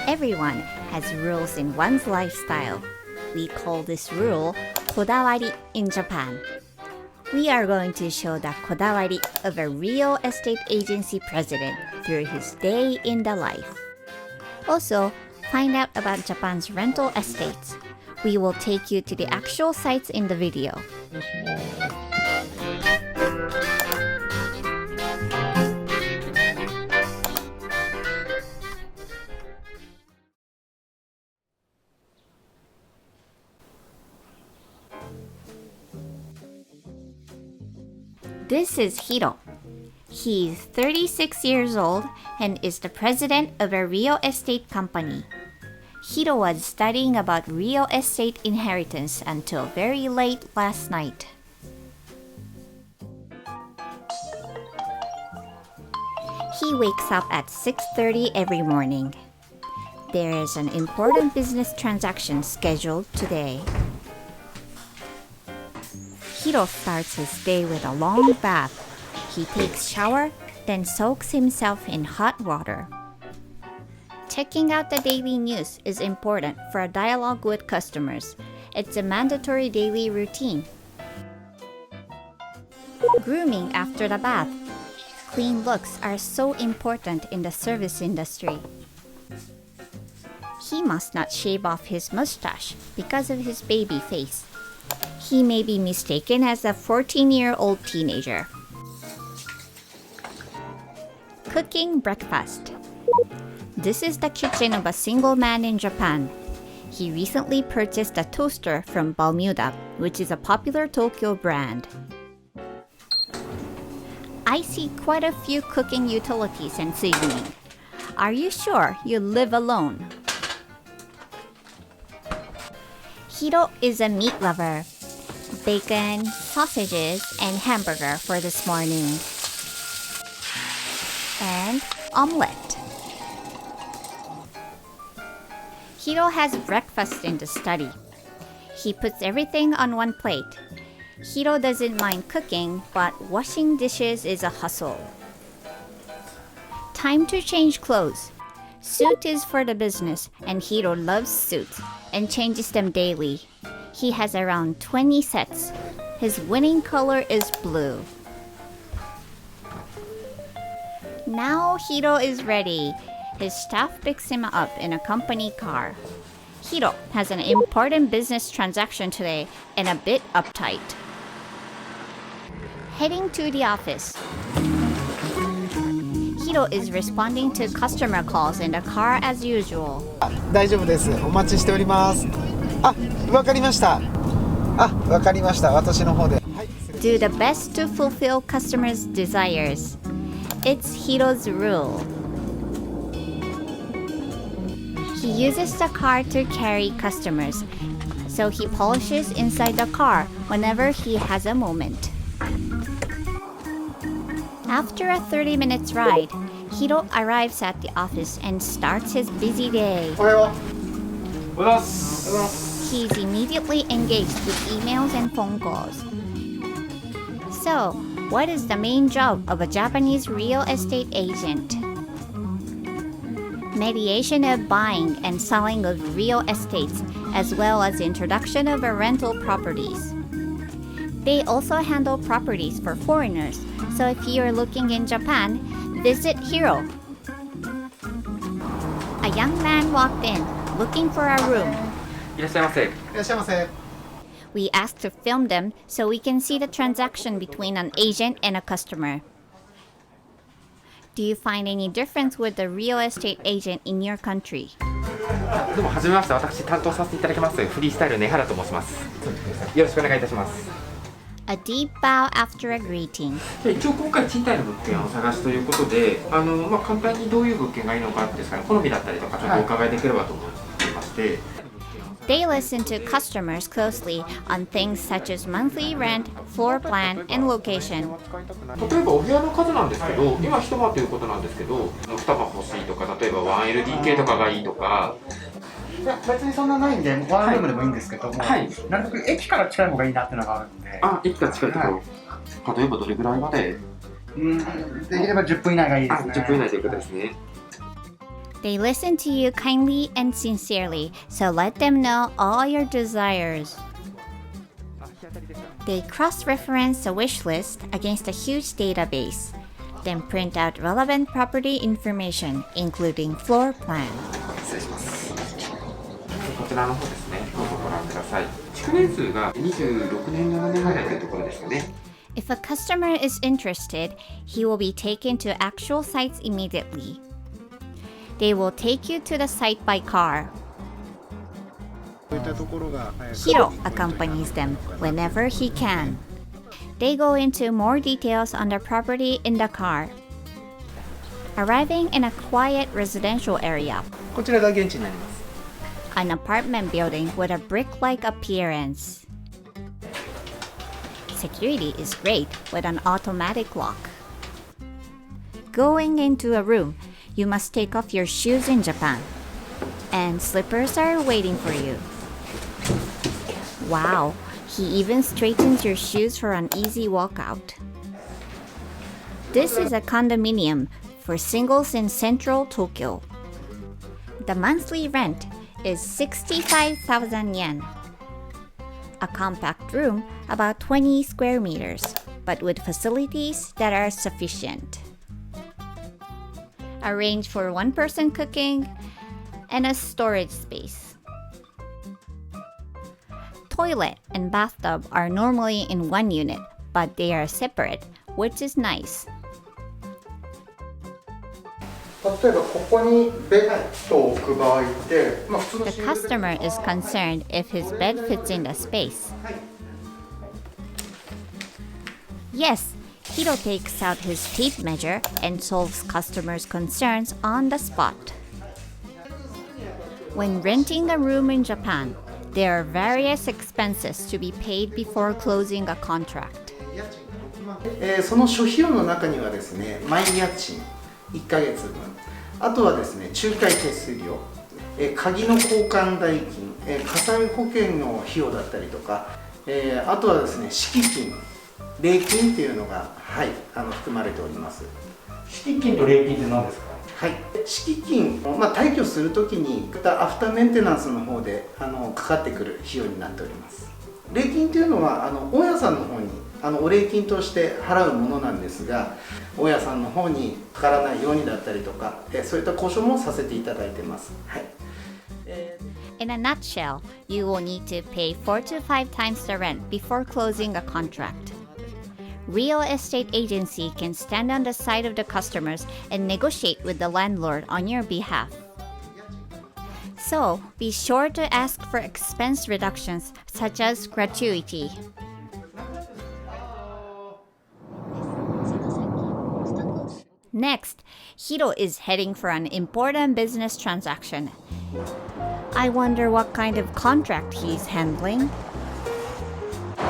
Everyone has rules in one's lifestyle. We call this rule KODAWARI in Japan. We are going to show the kodawari of a real estate agency president through his day in the life. Also, find out about Japan's rental estates. We will take you to the actual sites in the video. This is Hiro. He's 36 years old and is the president of a real estate company. Hiro was studying about real estate inheritance until very late last night. He wakes up at 6:30 every morning. There is an important business transaction scheduled today. Hiro starts his day with a long bath. He takes shower, then soaks himself in hot water. Checking out the daily news is important for a dialogue with customers. It's a mandatory daily routine. Grooming after the bath. Clean looks are so important in the service industry. He must not shave off his mustache because of his baby face. He may be mistaken as a 14-year-old teenager. Cooking breakfast. This is the kitchen of a single man in Japan. He recently purchased a toaster from Bermuda, which is a popular Tokyo brand. I see quite a few cooking utilities and seasoning. Are you sure you live alone? Hiro is a meat lover. Bacon, sausages, and hamburger for this morning. And omelette. Hiro has breakfast in the study. He puts everything on one plate. Hiro doesn't mind cooking, but washing dishes is a hustle. Time to change clothes. Suit is for the business, and Hiro loves suits and changes them daily. He has around 20 sets. His winning color is blue. Now Hiro is ready. His staff picks him up in a company car. Hiro has an important business transaction today and a bit uptight. Heading to the office. Hiro is responding to customer calls in the car as usual. 大丈夫です。お待ちしております。わかりました。わかりました。私の方で。Do the best to fulfill customers' desires. It's Hiro's rule. He uses the car to carry customers, so he polishes inside the car whenever he has a moment. After a 30 minutes ride, Hiro arrives at the office and starts his busy day. He's immediately engaged with emails and phone calls. So, what is the main job of a Japanese real estate agent? Mediation of buying and selling of real estates, as well as introduction of rental properties. They also handle properties for foreigners, so if you're looking in Japan, visit Hiro. A young man walked in, looking for a room. いらっしゃいませ。いらっしゃいませ。 We asked to film them so we can see the transaction between an agent and a customer. Do you find any difference with the real estate agent in your country? どうもはじめまして。私担当させていただきますフリースタイルの江原と申します。よろしくお願いいたします。A deep bow after a greeting. 一応今回賃貸の物件をお探しということで、簡単にどういう物件がいいのかですかね、好みだったりとかちょっとお伺いできればと思っていまして。They listen to customers closely on things such as monthly rent, floor plan, and location. 例えばお部屋の数なんですけど、今一間ということなんですけど、二間欲しいとか、例えば 1LDK とかがいいとか。いや別にそんなないんで、ワンルームでもいいんですけども、はい、なるべく駅から近い方がいいなっていうのがあるんで。駅から近いところ、はい、例えばどれぐらいまで？できれば10分以内がいいですね。10分以内ということですね。They listen to you kindly and sincerely, so let them know all your desires. They cross-reference a wish list against a huge database, then print out relevant property information, including floor plan. 失礼します。こちらの方ですね、どうぞご覧ください。築年数が26年、7年ぐらいというところですかね。If a customer is interested, he will be taken to actual sites immediately. They will take you to the site by car. Hiro accompanies them whenever he can. They go into more details on the property in the car. Arriving in a quiet residential area, こちらが現地になります。 an apartment building with a brick-like appearance. Security is great with an automatic lock. Going into a room, you must take off your shoes in Japan. And slippers are waiting for you. Wow, he even straightens your shoes for an easy walkout. This is a condominium for singles in central Tokyo. The monthly rent is 65,000 yen. A compact room, about 20 square meters, but with facilities that are sufficient. Arrange for one-person cooking and a storage space. Toilet and bathtub are normally in one unit, but they are separate, which is nice. 例えばここにベッドを置く場合って、普通の The customer is concerned if his bed fits in the space. Yes, Hiro takes out his tape measure and solves customers' concerns on the spot. When renting a room in Japan, there are various expenses to be paid before closing a contract. その諸費用の中にはですね、毎家賃1ヶ月分、あとはですね、仲介手数料、鍵の交換代金、火災保険の費用だったりとか、あとはですね、敷金、礼金っていうのが、含まれております。敷金と礼金って何ですか？はい、敷金、退去するときにアフターメンテナンスの方でかかってくる費用になっております。礼金というのは大家さんの方にお礼金として払うものなんですが、大家さんの方にかからないようにだったりとか、そういった交渉もさせていただいてます。はい。In a nutshell, you will need to pay 4 to 5 times the rent before closing a contract. Real estate agency can stand on the side of the customers and negotiate with the landlord on your behalf. So, be sure to ask for expense reductions such as gratuity. Next, Hiro is heading for an important business transaction. I wonder what kind of contract he's handling.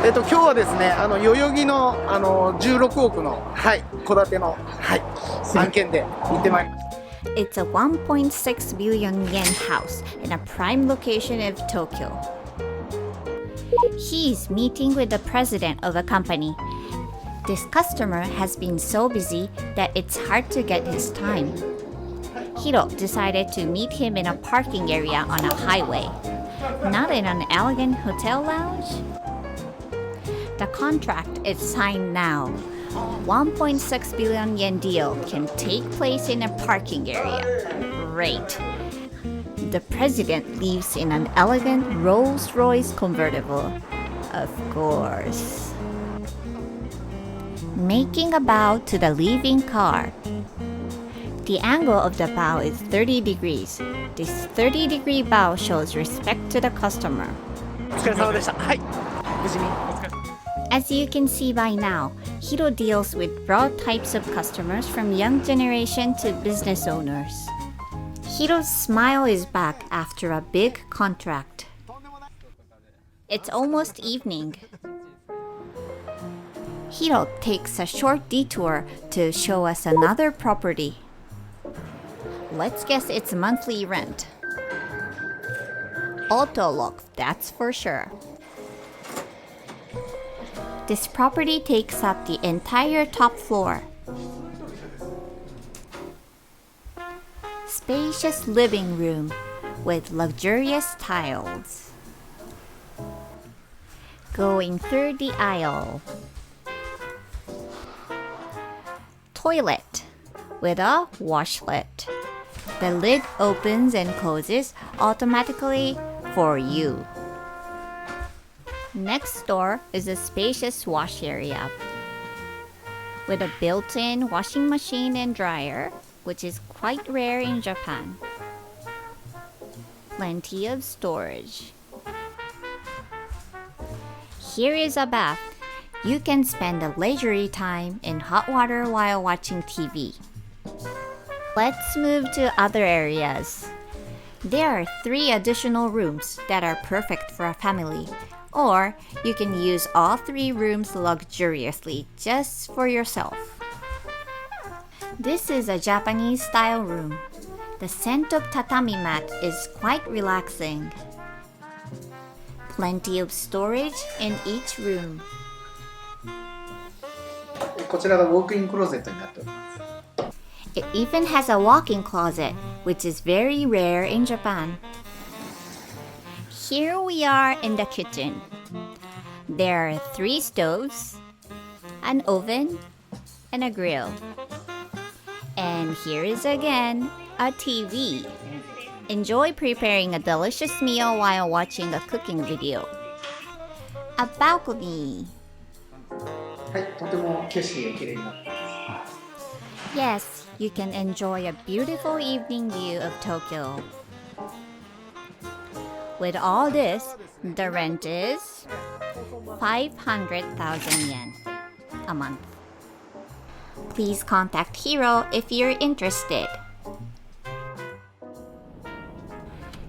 今日はですね、代々木の16億の戸建ての案件で行ってまいりました。It's a 1.6 billion yen house in a prime location of Tokyo. He's meeting with the president of a company. This customer has been so busy that it's hard to get his time. Hiro decided to meet him in a parking area on a highway, not in an elegant hotel lounge. The contract is signed now. 1.6 billion yen deal can take place in a parking area. Great. The president lives in an elegant Rolls-Royce convertible. Of course. Making a bow to the leaving car. The angle of the bow is 30 degrees. This 30-degree bow shows respect to the customer. お疲れ様でした。はい。無事に。 As you can see by now, Hiro deals with broad types of customers from young generation to business owners. Hiro's smile is back after a big contract. It's almost evening. Hiro takes a short detour to show us another property. Let's guess its monthly rent. Auto lock, that's for sure. This property takes up the entire top floor. spacious living room with luxurious tiles. Going through the aisle. Toilet with a washlet. The lid opens and closes automatically for you. Next door is a spacious wash area with a built-in washing machine and dryer, which is quite rare in Japan. Plenty of storage. Here is a bath. You can spend a leisurely time in hot water while watching TV. Let's move to other areas. There are 3 additional rooms that are perfect for a family, or you can use all 3 rooms luxuriously just for yourself. This is a Japanese style room. The scent of tatami mat is quite relaxing. Plenty of storage in each room. こちらがウォークインクローゼットになっております。 It even has a walk-in closet, which is very rare in Japan. Here we are in the kitchen. There are 3 stoves, an oven, and a grill. And here is again a TV. Enjoy preparing a delicious meal while watching a cooking video. A balcony. はい、とても景色が綺麗になっています。 Yes, you can enjoy a beautiful evening view of Tokyo. With all this, the rent is 500,000 yen a month. Please contact Hiro if you're interested.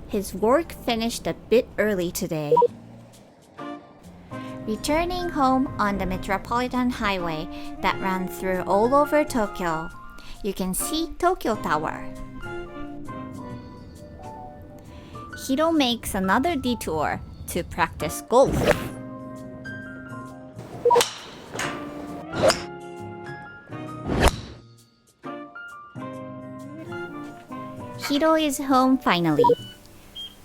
His work finished a bit early today. Returning home on the Metropolitan Highway that runs through all over Tokyo, you can see Tokyo Tower. Hiro makes another detour to practice golf. Hiro is home finally.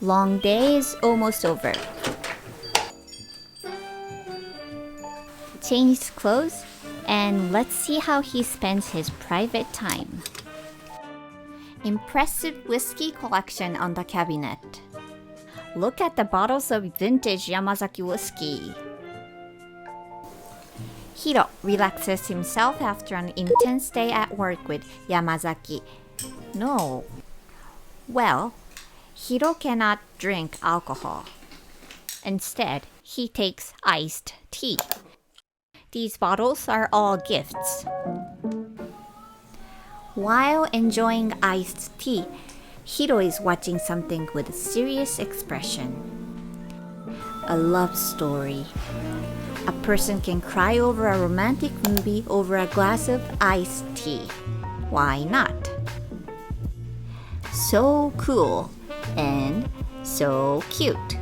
Long day is almost over. Changed clothes, and let's see how he spends his private time. Impressive whiskey collection on the cabinet. Look at the bottles of vintage Yamazaki whiskey. Hiro relaxes himself after an intense day at work with Yamazaki. No. Well, Hiro cannot drink alcohol. Instead, he takes iced tea. These bottles are all gifts. While enjoying iced tea, Hiro is watching something with a serious expression. A love story. A person can cry over a romantic movie over a glass of iced tea. Why not? So cool and so cute.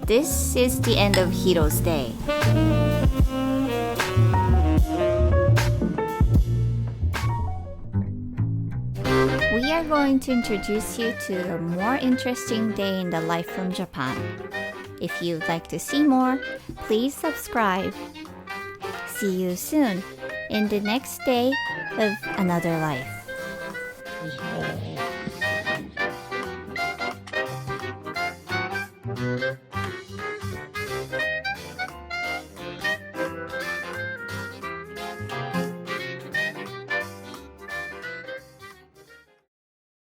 This is the end of Hiro's day. We are going to introduce you to a more interesting day in the life from Japan. If you'd like to see more, please subscribe. See you soon in the next day of another life.